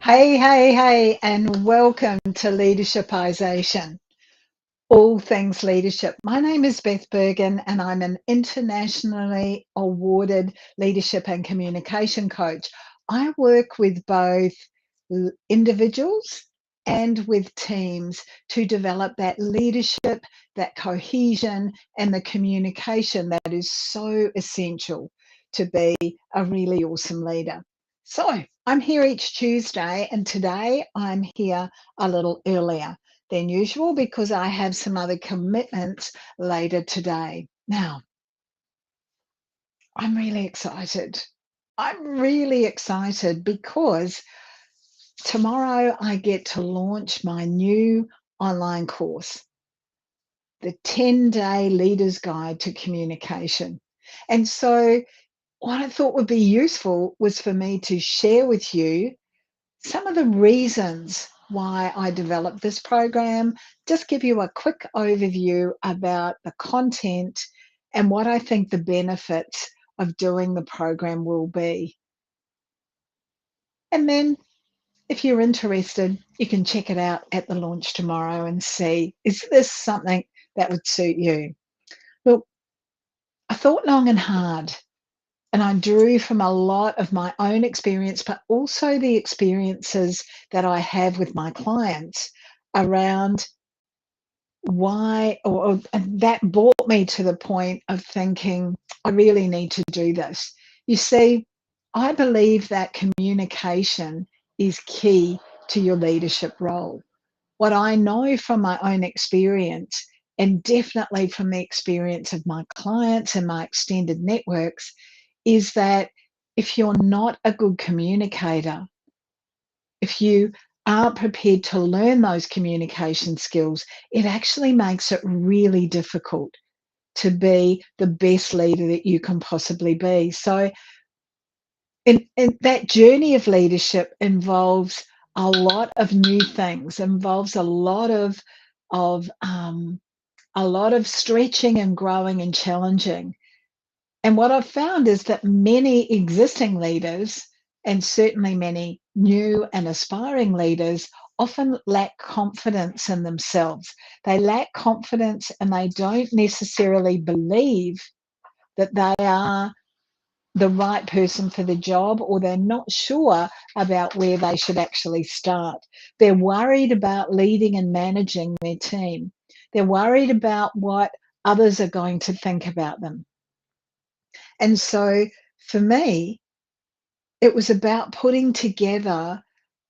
Hey, and welcome to Leadershipisation, all things leadership. My name is Beth Bergen, and I'm an internationally awarded leadership and communication coach. I work with both individuals and with teams to develop that leadership, that cohesion, and the communication that is so essential to be a really awesome leader. So I'm here each Tuesday, and today I'm here a little earlier than usual because I have some other commitments later today. Now, I'm really excited. I'm really excited because tomorrow I get to launch my new online course, the 10-day Leader's Guide to Communication. And so what I thought would be useful was for me to share with you some of the reasons why I developed this program, just give you a quick overview about the content and what I think the benefits of doing the program will be. And then if you're interested, you can check it out at the launch tomorrow and see, is this something that would suit you? Look, I thought long and hard, and I drew from a lot of my own experience, but also the experiences that I have with my clients around why, and that brought me to the point of thinking, I really need to do this. You see, I believe that communication is key to your leadership role. What I know from my own experience, and definitely from the experience of my clients and my extended networks, is that if you're not a good communicator, if you aren't prepared to learn those communication skills, it actually makes it really difficult to be the best leader that you can possibly be. So, and that journey of leadership involves a lot of new things, involves of a lot of stretching and growing and challenging. And what I've found is that many existing leaders, and certainly many new and aspiring leaders, often lack confidence in themselves. They lack confidence and they don't necessarily believe that they are the right person for the job, or they're not sure about where they should actually start. They're worried about leading and managing their team. They're worried about what others are going to think about them. And so for me, it was about putting together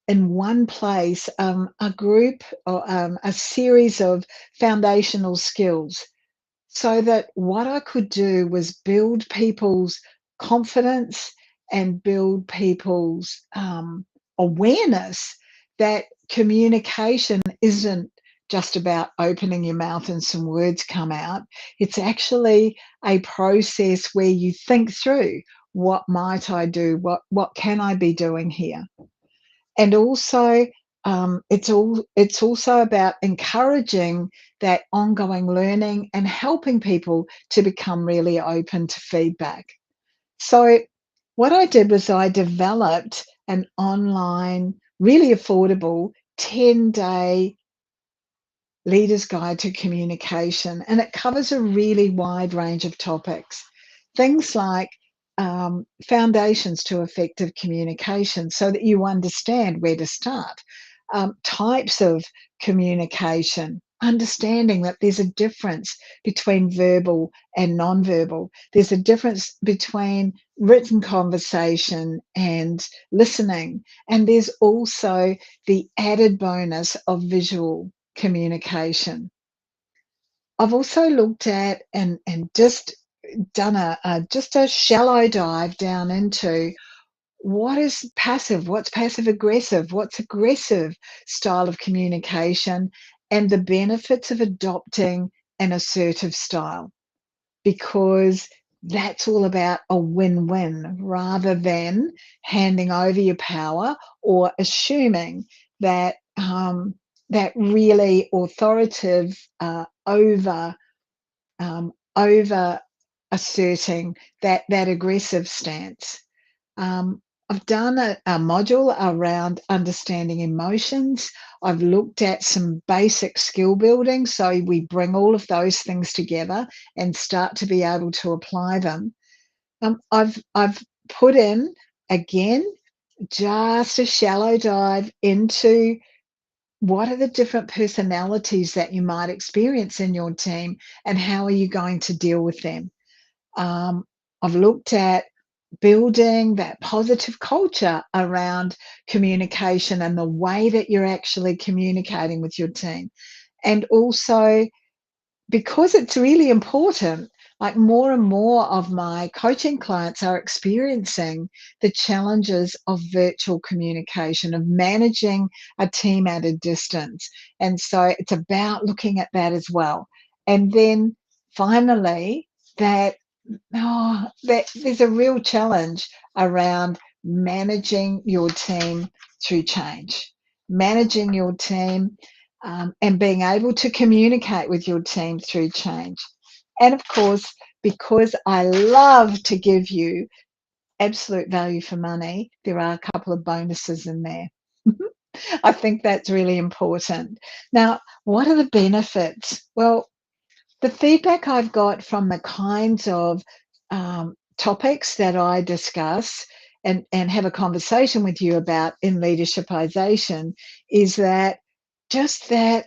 in one place a group or a series of foundational skills so that what I could do was build people's confidence and build people's awareness that communication isn't just about opening your mouth and some words come out. It's actually a process where you think through, what might I do? What can I be doing here? And also, it's also about encouraging that ongoing learning and helping people to become really open to feedback. So what I did was I developed an online, really affordable 10-day Leader's Guide to Communication, and it covers a really wide range of topics. Things like foundations to effective communication so that you understand where to start, types of communication, understanding that there's a difference between verbal and nonverbal. There's a difference between written conversation and listening. And there's also the added bonus of visual communication. I've also looked at and just done just a shallow dive down into what is passive, what's passive aggressive, what's aggressive style of communication, and the benefits of adopting an assertive style, because that's all about a win-win rather than handing over your power or assuming that that really authoritative over asserting that aggressive stance. I've done a module around understanding emotions. I've looked at some basic skill building, so we bring all of those things together and start to be able to apply them. I've put in, again, just a shallow dive into what are the different personalities that you might experience in your team, and how are you going to deal with them? Um, I've looked at building that positive culture around communication and the way that you're actually communicating with your team. And also, because it's really important, like more and more of my coaching clients are experiencing the challenges of virtual communication, of managing a team at a distance. And so it's about looking at that as well. And then finally, that that there's a real challenge around managing your team through change, managing your team, and being able to communicate with your team through change. And of course, because I love to give you absolute value for money, there are a couple of bonuses in there. I think that's really important. Now, what are the benefits? Well, the feedback I've got from the kinds of topics that I discuss and have a conversation with you about in leadershipization is that just that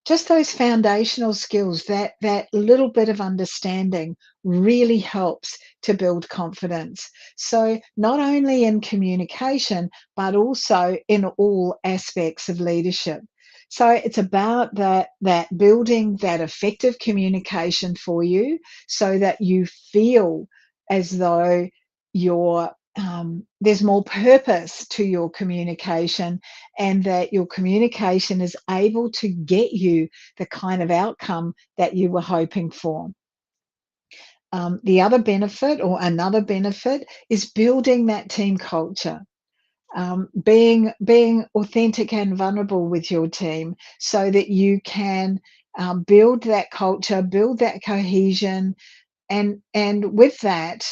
just those foundational skills, that little bit of understanding really helps to build confidence. So not only in communication, but also in all aspects of leadership. So it's about that building that effective communication for you so that you feel as though there's more purpose to your communication, and that your communication is able to get you the kind of outcome that you were hoping for. The other benefit, or another benefit, is building that team culture. Being authentic and vulnerable with your team so that you can build that culture, build that cohesion, and with that,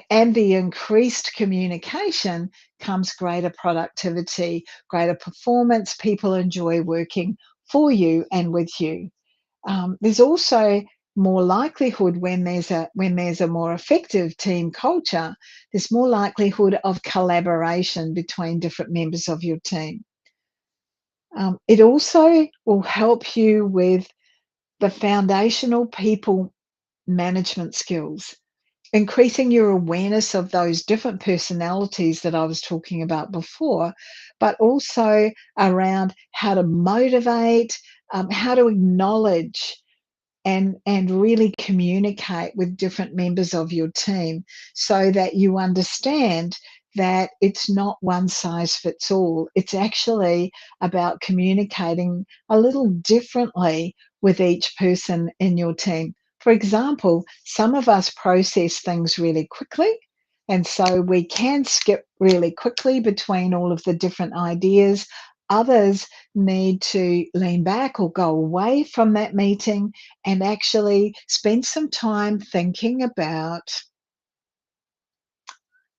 and the increased communication comes greater productivity, greater performance. People enjoy working for you and with you. There's also more likelihood, when there's a more effective team culture, there's more likelihood of collaboration between different members of your team. It also will help you with the foundational people management skills, increasing your awareness of those different personalities that I was talking about before, but also around how to motivate, how to acknowledge and really communicate with different members of your team so that you understand that it's not one size fits all. It's actually about communicating a little differently with each person in your team. For example, some of us process things really quickly, and so we can skip really quickly between all of the different ideas. Others need to lean back or go away from that meeting and actually spend some time thinking about,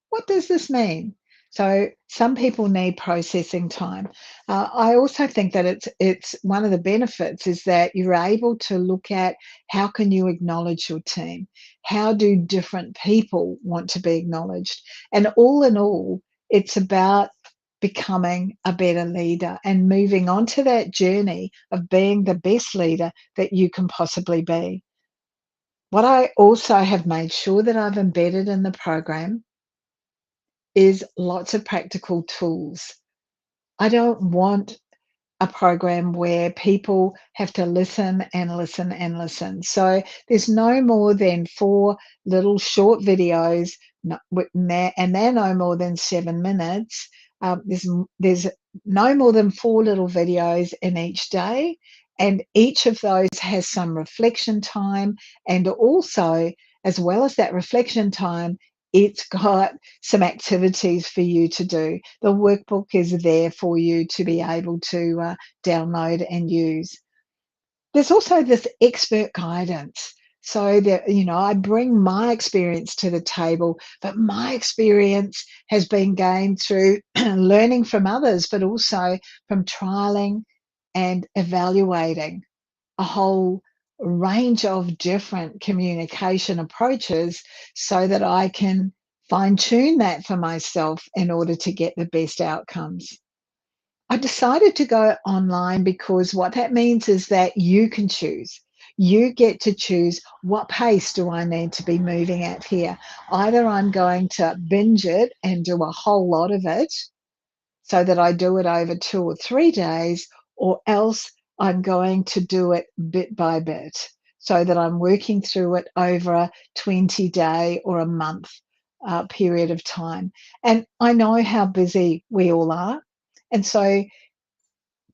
what does this mean? So some people need processing time. I also think that it's one of the benefits is that you're able to look at how can you acknowledge your team? How do different people want to be acknowledged? And all in all, it's about becoming a better leader and moving on to that journey of being the best leader that you can possibly be. What I also have made sure that I've embedded in the program is lots of practical tools. I don't want a program where people have to listen and listen and listen. So there's no more than 4 little short videos, and they're no more than 7 minutes. There's no more than 4 little videos in each day, and each of those has some reflection time, and also, as well as that reflection time, it's got some activities for you to do. The workbook is there for you to be able to download and use. There's also this expert guidance. so that, I bring my experience to the table, but my experience has been gained through learning from others, but also from trialing and evaluating a whole range of different communication approaches so that I can fine tune that for myself in order to get the best outcomes. I decided to go online because what that means is that you can choose. You get to choose, what pace do I need to be moving at here? Either I'm going to binge it and do a whole lot of it so that I do it over 2 or 3 days, or else I'm going to do it bit by bit so that I'm working through it over a 20-day or a month period of time. And I know how busy we all are. And so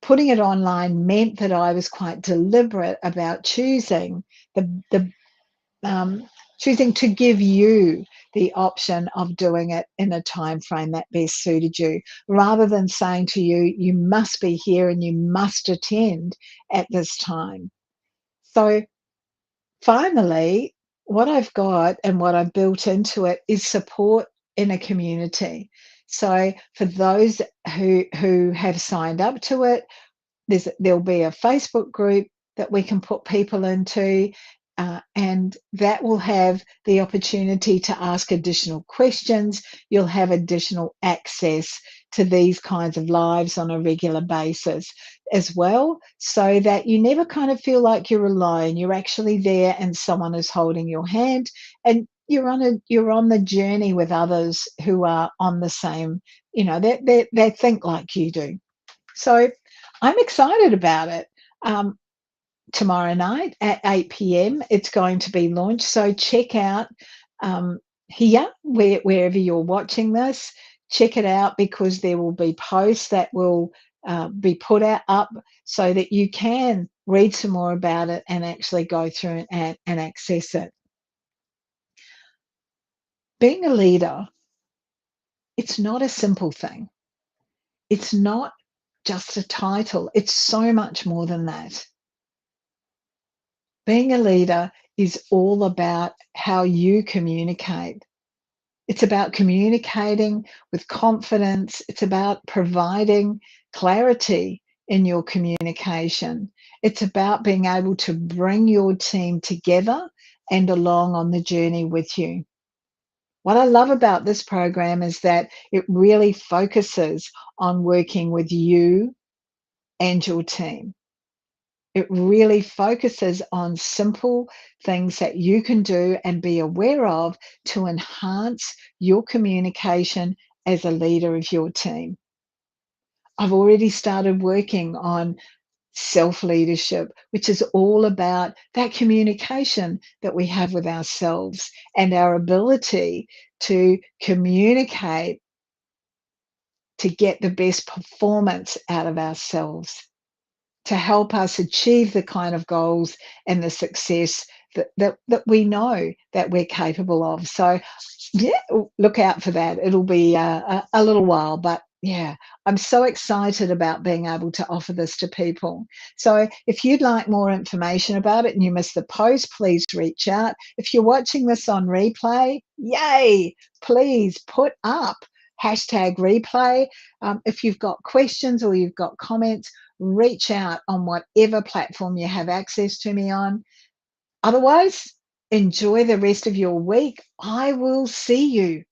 putting it online meant that I was quite deliberate about the um, choosing to give you the option of doing it in a time frame that best suited you, rather than saying to you, you must be here and you must attend at this time. So finally, what I've got and what I've built into it is support in a community. So for those who have signed up to it, there'll be a Facebook group that we can put people into, and that will have the opportunity to ask additional questions. You'll have additional access to these kinds of lives on a regular basis as well, so that you never kind of feel like you're alone. You're actually there and someone is holding your hand, and you're on the journey with others who are on the same, they think like you do. So I'm excited about it. Um, Tomorrow night at 8 p.m., it's going to be launched. So check out here, wherever you're watching this, check it out, because there will be posts that will be put up so that you can read some more about it and actually go through and access it. Being a leader, it's not a simple thing. It's not just a title. It's so much more than that. Being a leader is all about how you communicate. It's about communicating with confidence. It's about providing clarity in your communication. It's about being able to bring your team together and along on the journey with you. What I love about this program is that it really focuses on working with you and your team. It really focuses on simple things that you can do and be aware of to enhance your communication as a leader of your team. I've already started working on self leadership, which is all about that communication that we have with ourselves and our ability to communicate to get the best performance out of ourselves, to help us achieve the kind of goals and the success that we know that we're capable of. So, yeah, look out for that. It'll be a little while, but yeah, I'm so excited about being able to offer this to people. So if you'd like more information about it and you missed the post, please reach out. If you're watching this on replay, yay, please put up #replay. If you've got questions or you've got comments, reach out on whatever platform you have access to me on. Otherwise, enjoy the rest of your week. I will see you